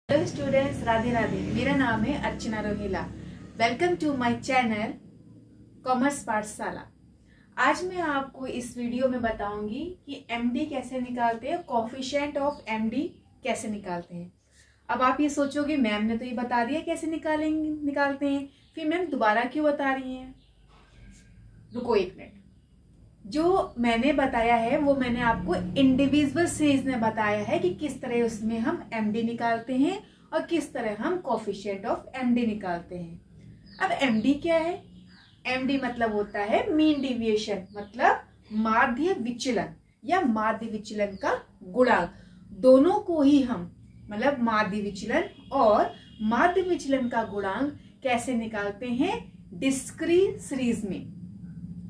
Hello students, Radhe Radhe. मेरा नाम है Archana Rohila. Welcome to my channel commerce Pathshala. आज मैं आपको इस वीडियो में बताऊंगी कि एमडी कैसे निकालते हैं, कोएफिशिएंट ऑफ एमडी कैसे निकालते हैं। अब आप ये सोचोगे मैम ने तो ये बता दिया कैसे निकालते हैं, फिर मैम दोबारा क्यों बता रही हैं। रुको एक मिनट। जो मैंने बताया है वो मैंने आपको इंडिविजुअल सीरीज में बताया है कि किस तरह उसमें हम एमडी निकालते हैं और किस तरह हम कोएफिशिएंट ऑफ एमडी निकालते हैं। अब एमडी क्या है? एमडी मतलब होता है मीन डिविएशन, मतलब माध्य विचलन या माध्य विचलन का गुणांक। दोनों को ही हम मतलब माध्य विचलन और माध्य विचलन का गुणांक कैसे निकालते हैं? डिस्क्रीट सीरीज में।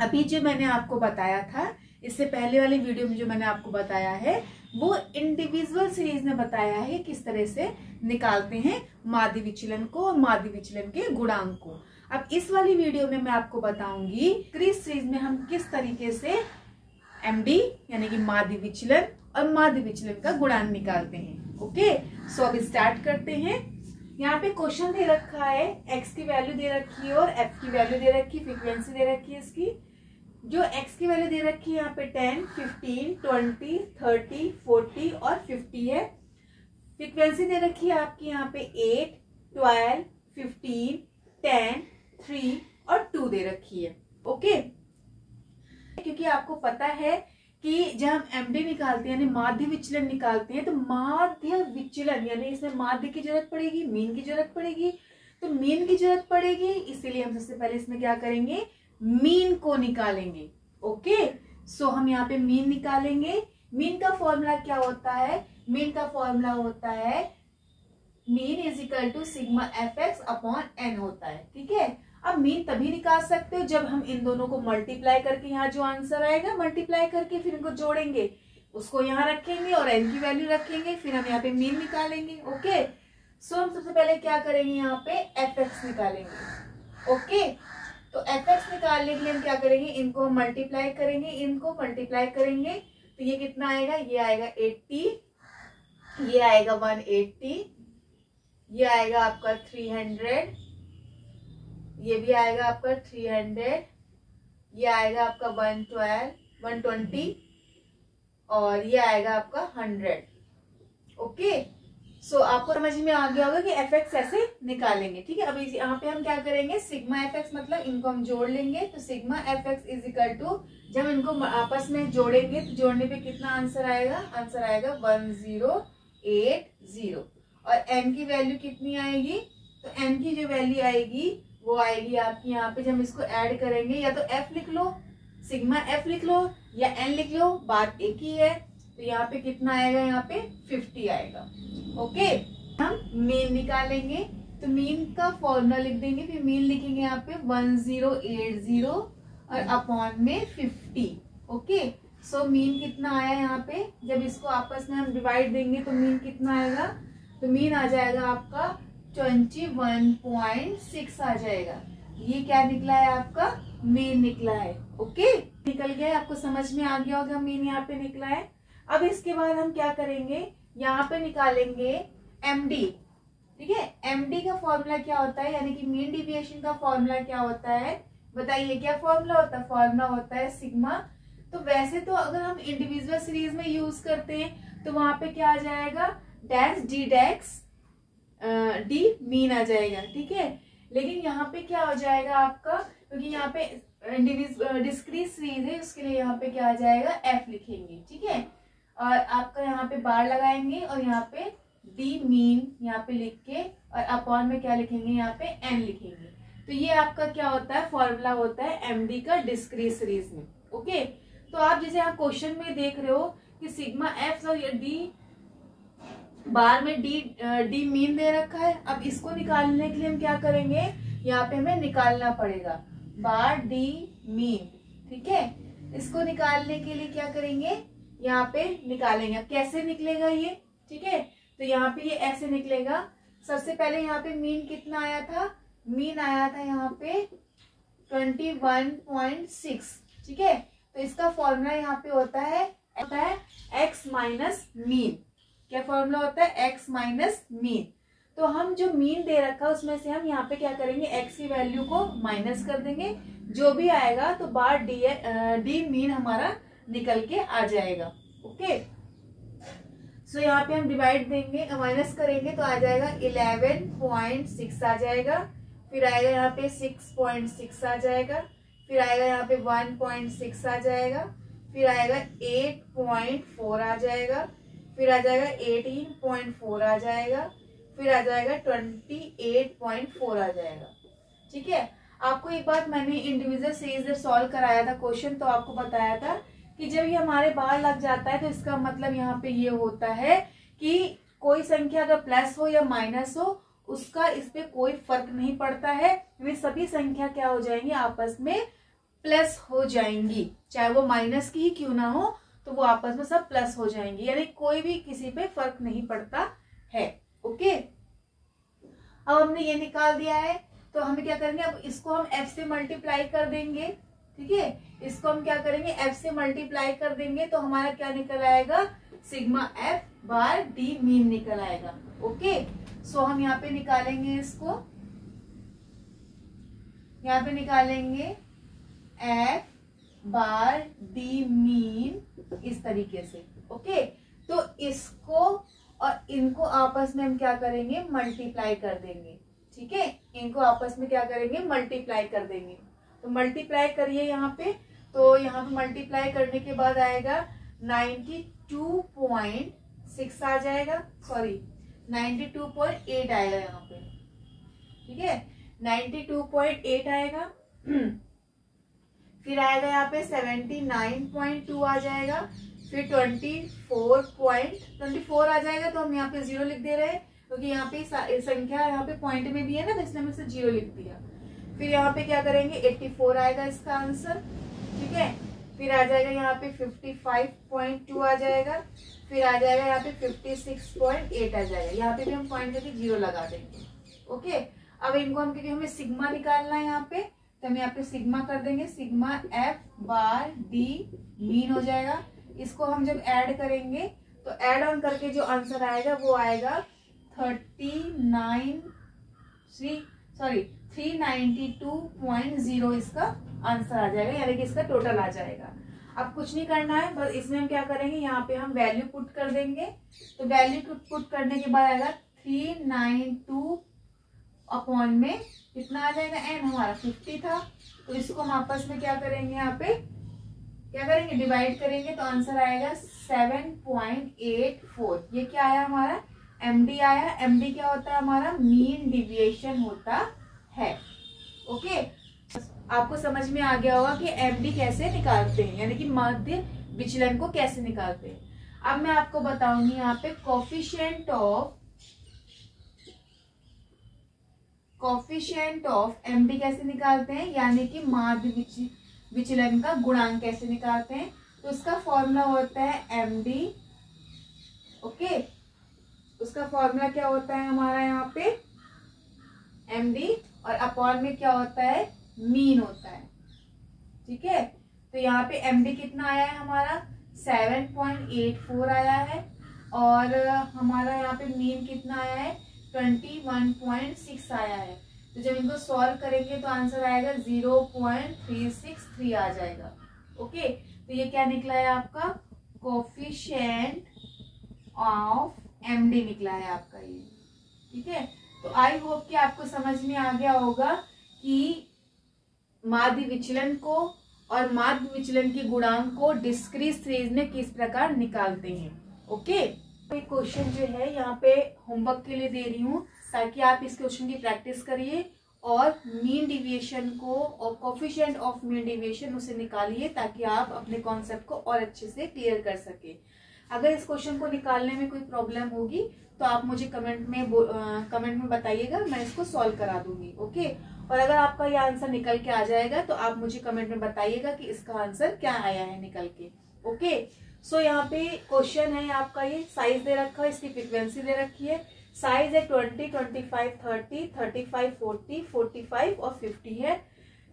अभी जो मैंने आपको बताया था, इससे पहले वाली वीडियो में जो मैंने आपको बताया है वो इंडिविजुअल सीरीज में बताया है किस तरह से निकालते हैं माध्य विचलन को और माध्य विचलन के गुणांक को। अब इस वाली वीडियो में मैं आपको बताऊंगी क्रिस सीरीज में हम किस तरीके से एमडी यानी कि माध्य विचलन और माध्य विचलन का गुणांक निकालते हैं। ओके, सो अब स्टार्ट करते हैं। यहाँ पे क्वेश्चन दे रखा है, x की वैल्यू दे रखी है और f की वैल्यू दे रखी है, फ्रीक्वेंसी दे रखी है इसकी। जो x की वैल्यू दे रखी है यहाँ पे 10, 15, 20, 30, 40 और 50 है। फ्रीक्वेंसी दे रखी है आपकी यहाँ पे 8, 12, 15, 10, 3 और 2 दे रखी है। ओके, क्योंकि आपको पता है कि जब हम एमडी निकालते हैं यानी माध्य विचलन निकालते हैं तो माध्य विचलन यानी इसमें माध्य की जरूरत पड़ेगी, मीन की जरूरत पड़ेगी। तो मीन की जरूरत पड़ेगी, इसीलिए हम सबसे पहले इसमें क्या करेंगे? मीन को निकालेंगे। ओके, सो हम यहाँ पे मीन निकालेंगे। मीन का फॉर्मूला क्या होता है? मीन का फॉर्मूला होता है mean is equal to sigma F X upon N होता है। ठीक है, अब मीन तभी निकाल सकते हो जब हम इन दोनों को मल्टीप्लाई करके यहाँ जो आंसर आएगा मल्टीप्लाई करके फिर इनको जोड़ेंगे, उसको यहाँ रखेंगे और एन की वैल्यू रखेंगे, फिर हम यहाँ पे मीन निकालेंगे। ओके, सो हम सबसे पहले क्या करेंगे? यहाँ पे एफ एक्स निकालेंगे। ओके, तो एफ एक्स निकालने के लिए हम क्या करेंगे? इनको हम मल्टीप्लाई करेंगे, इनको मल्टीप्लाई करेंगे तो ये कितना आएगा? ये आएगा 80, ये आएगा 180, ये आएगा आपका 300, ये भी आएगा आपका 300, ये आएगा आपका 112, 120 और ये आएगा आपका 100। ओके, सो आपको समझ में आ गया होगा कि एफ एक्स ऐसे निकालेंगे। ठीक है, अब यहाँ पे हम क्या करेंगे? सिग्मा एफ एक्स मतलब इनको हम जोड़ लेंगे। तो sigma F X is equal to, जब इनको आपस में जोड़ेंगे तो जोड़ने पे कितना आंसर आएगा? आंसर आएगा 1080 और एन की वैल्यू कितनी आएगी? तो एन की जो वैल्यू आएगी वो आएगी आपकी यहाँ पे, जब हम इसको ऐड करेंगे या तो एफ लिख लो, सिग्मा एफ लिख लो या एन लिख लो, बात एक ही है। तो यहाँ पे कितना आएगा? यहाँ पे 50 आएगा। ओके, हम मीन निकालेंगे तो मीन का फॉर्मूला लिख देंगे, फिर मीन लिखेंगे यहाँ पे 1080 और अपॉन में 50। ओके, सो मीन कितना आया यहाँ पे? जब इसको आपस में हम डिवाइड देंगे तो मीन कितना आएगा? तो मीन आ जाएगा आपका 21.6 आ जाएगा। ये क्या निकला है? आपका मीन निकला है। ओके, निकल गया है, आपको समझ में आ गया होगा मीन यहाँ पे निकला है। अब इसके बाद हम क्या करेंगे? यहाँ पे निकालेंगे एमडी। ठीक है, एमडी का फॉर्मूला क्या होता है यानी कि मीन डिविएशन का फॉर्मूला क्या होता है? बताइए क्या फॉर्मूला होता है? फॉर्मूला होता है सिग्मा। तो वैसे तो अगर हम इंडिविजुअल सीरीज में यूज करते हैं तो वहां पे क्या आ जाएगा? डैश डी डैक्स डी मीन आ जाएगा। ठीक है, लेकिन यहाँ पे क्या हो जाएगा आपका? क्योंकि यहाँ पे डिस्क्रीट सीरीज है, उसके लिए यहाँ पे क्या आ जाएगा? एफ लिखेंगे। ठीक है, और आपका यहाँ पे बार लगाएंगे और यहाँ पे डी मीन यहाँ पे लिख के और अपॉन में क्या लिखेंगे? यहाँ पे एन लिखेंगे। तो ये आपका क्या होता है? फॉर्मूला होता है एमडी का डिस्क्रीट सीरीज में। ओके, तो आप जैसे आप क्वेश्चन में देख रहे हो कि सिग्मा एफ और डी बार में डी मीन दे रखा है। अब इसको निकालने के लिए हम क्या करेंगे? यहाँ पे हमें निकालना पड़ेगा बार डी मीन। ठीक है, इसको निकालने के लिए क्या करेंगे? यहाँ पे निकालेंगे। कैसे निकलेगा ये? ठीक है, तो यहाँ पे ये ऐसे निकलेगा। सबसे पहले यहाँ पे मीन कितना आया था? मीन आया था यहाँ पे 21.6। ठीक है, तो इसका फॉर्मूला यहाँ पे होता है एक्स माइनस मीन। क्या फॉर्मूला होता है? X minus mean. तो हम जो मीन दे रखा है उसमें से हम यहाँ पे क्या करेंगे, एक्स की वैल्यू को माइनस कर देंगे, जो भी आएगा तो बार डी मीन हमारा निकल के आ जाएगा। ओके, सो यहाँ पे हम डिवाइड देंगे, माइनस करेंगे तो आ जाएगा 11.6 आ जाएगा, फिर आएगा यहाँ पे 6.6 आ जाएगा, फिर आएगा यहाँ पे 1.6 आ जाएगा, फिर आएगा 8.4 आ जाएगा, फिर आ जाएगा 18.4 आ जाएगा, फिर आ जाएगा 28.4 आ जाएगा। ठीक है, आपको एक बात मैंने इंडिविजुअल सीरीज जब सॉल्व कराया था क्वेश्चन, तो आपको बताया था कि जब ये हमारे बाहर लग जाता है तो इसका मतलब यहाँ पे ये होता है कि कोई संख्या अगर प्लस हो या माइनस हो उसका इस पे कोई फर्क नहीं पड़ता है, वे सभी संख्या क्या हो जाएंगी, आपस में प्लस हो जाएंगी, चाहे वो माइनस की ही क्यों ना हो, तो वो आपस में सब प्लस हो जाएंगी, यानी कोई भी किसी पे फर्क नहीं पड़ता है। ओके, अब हमने ये निकाल दिया है तो हमें क्या करेंगे, अब इसको हम f से मल्टीप्लाई कर देंगे। ठीक है, इसको हम क्या करेंगे, f से मल्टीप्लाई कर देंगे तो हमारा क्या निकल आएगा, सिग्मा f बार d मीन निकल आएगा। ओके, सो हम यहाँ पे निकालेंगे, इसको यहाँ पे निकालेंगे f बार d मीन इस तरीके से। ओके, तो इसको और इनको आपस में हम क्या करेंगे, मल्टीप्लाई कर देंगे। ठीक है, इनको आपस में क्या करेंगे, मल्टीप्लाई कर देंगे। तो मल्टीप्लाई करिए यहाँ पे, तो यहाँ पे मल्टीप्लाई करने के बाद आएगा 92.6 आ जाएगा, सॉरी 92.8 आएगा यहाँ पे। ठीक है, 92.8 आएगा, फिर आएगा यहाँ पे 79.2 आ जाएगा, फिर 24 आ जाएगा, तो हम यहाँ पे 0 लिख दे रहे हैं क्योंकि यहाँ पे संख्या यहाँ पे पॉइंट में भी है ना, तो इसलिए हमने इसे 0 लिख दिया। फिर यहाँ पे क्या करेंगे, 84 आएगा इसका आंसर। ठीक है, फिर आ जाएगा यहाँ पे 55.2 आ जाएगा, फिर आ जाएगा यहाँ पे 56.8 आ जाएगा, यहाँ पे भी हम पॉइंट करके 0 लगा देंगे। ओके, अब इनको हम, क्योंकि हमें सिग्मा निकालना है यहाँ पे, तो हम यहाँ पे सिग्मा कर देंगे, sigma F bar D mean हो जाएगा। इसको हम जब ऐड करेंगे तो ऐड ऑन करके जो आंसर आएगा वो आएगा 392.0 इसका आंसर आ जाएगा, यानी कि इसका टोटल आ जाएगा। अब कुछ नहीं करना है, बस इसमें हम क्या करेंगे, यहाँ पे हम वैल्यू पुट कर देंगे। तो वैल्यू पुट करने के बाद आएगा 392 अपॉन में कितना आ जाएगा, एन हमारा 50 था, तो इसको हम आपस में क्या करेंगे, यहाँ पे क्या करेंगे, डिवाइड करेंगे, तो आंसर आएगा 7.84। ये क्या आया हमारा, एमडी आया। एमडी क्या होता है हमारा, मीन डिविएशन होता है। ओके, आपको समझ में आ गया होगा कि एमडी कैसे निकालते हैं, यानी कि माध्य विचलन को कैसे निकालते हैं। अब मैं आपको बताऊंगी यहाँ पे कोफिशिएंट ऑफ एमडी कैसे निकालते हैं, यानी कि माध्य विचलन का गुणांक कैसे निकालते हैं। तो उसका फॉर्मूला होता है एमडी। ओके, उसका फॉर्मूला क्या होता है हमारा यहाँ पे, एमडी, और अपॉन में क्या होता है, मीन होता है। ठीक है, तो यहाँ पे एमडी कितना आया है हमारा, 7.84 आया है, और हमारा यहाँ पे मीन कितना आया है, 21.6 आया है। तो जब इनको सॉल्व करेंगे तो आंसर आएगा 0.363 आ जाएगा। ओके, तो ये क्या निकला है आपका, कोफिशिएंट ऑफ एमडी निकला है आपका ये। ठीक है, तो आई होप कि आपको समझ में आ गया होगा कि माध्य विचलन को और माध्य विचलन के गुणांक को डिस्क्रीट सीरीज में किस प्रकार निकालते हैं। ओके, तो क्वेश्चन जो है यहाँ पे होमवर्क के लिए दे रही हूँ ताकि आप इस क्वेश्चन की प्रैक्टिस करिए और मीन डिविएशन को और कोफिशिएंट ऑफ मीन डिविएशन उसे निकालिए ताकि आप अपने कॉन्सेप्ट को और अच्छे से क्लियर कर सके। अगर इस क्वेश्चन को निकालने में कोई प्रॉब्लम होगी तो आप मुझे कमेंट में बताइएगा, मैं इसको सॉल्व करा दूंगी। ओके, और अगर आपका ये आंसर निकल के आ जाएगा तो आप मुझे कमेंट में बताइएगा कि इसका आंसर क्या आया है निकल के। ओके, सो यहाँ पे क्वेश्चन है आपका, ये साइज दे रखा है, इसकी फ्रीक्वेंसी दे रखी है। साइज है 20, 25, 30, 35, 40, 45 और 50 है।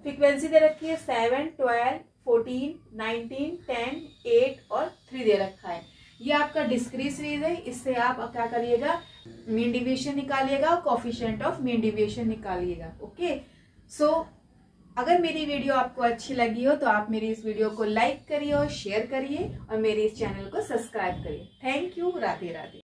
फ्रीक्वेंसी दे रखी है 7, 12, 14, 19, 10, 8 और 3 दे रखा है। ये आपका डिस्क्रीट सीरीज है। इससे आप क्या करिएगा, मीन डिविएशन निकालिएगा, कोफिशिएंट ऑफ मीन डिविएशन निकालिएगा। ओके, सो अगर मेरी वीडियो आपको अच्छी लगी हो तो आप मेरी इस वीडियो को लाइक करिए और शेयर करिए और मेरे इस चैनल को सब्सक्राइब करिए। Thank you. राधे राधे।